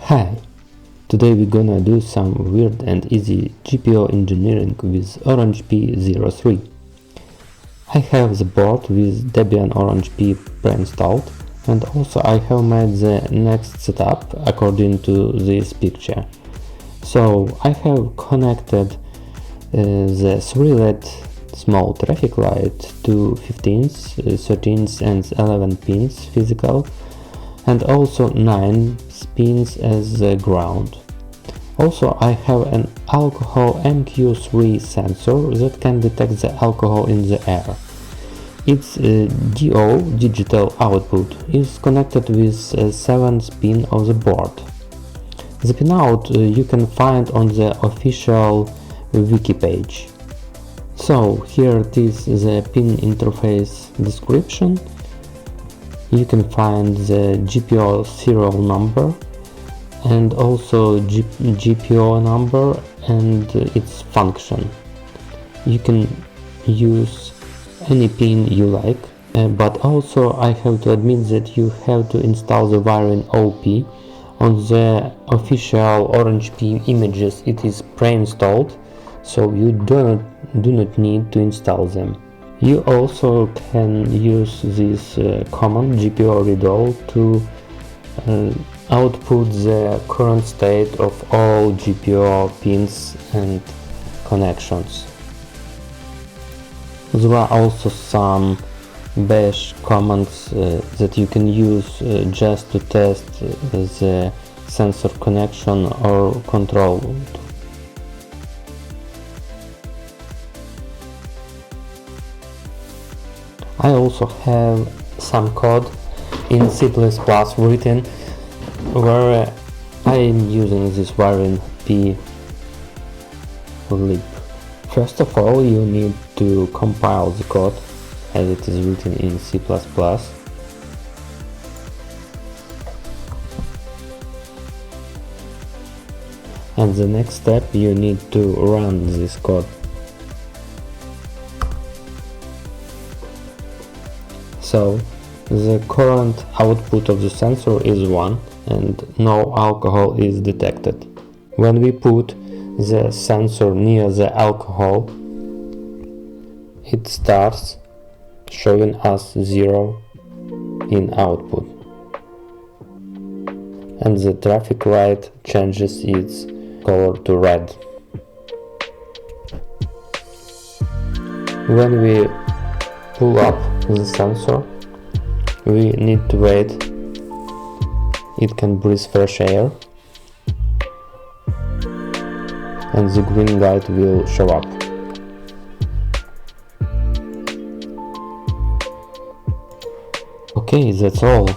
Hi! Today we're gonna do some weird and easy GPO engineering with Orange P03. I have the board with Debian Orange P pre-installed, and also I have made the next setup according to this picture. So I have connected the 3 LED small traffic light to 15s, 13s and 11 pins physical, and also 9 pins as the ground. Also I have an alcohol MQ3 sensor that can detect the alcohol in the air. Its DO digital output is connected with 7th pin of the board. The pinout you can find on the official wiki page. So here it is, the pin interface description. You can find the GPO serial number and also GPO number and its function. You can use any pin you like, but also I have to admit that you have to install the wiring OP. On the official Orange P images it is pre-installed, so you do not need to install them. You also can use this command GPO read-all to output the current state of all GPO pins and connections. There are also some bash commands that you can use just to test the sensor connection or control. I also have some code in C++ written where I am using this wiring P lib. First of all, you need to compile the code as it is written in C++. And the next step, you need to run this code. So the current output of the sensor is 1 and no alcohol is detected. When we put the sensor near the alcohol, it starts showing us 0 in output, and the traffic light changes its color to red. When we pull up the sensor, we need to wait. It can breathe fresh air and the green light will show up. Okay, that's all.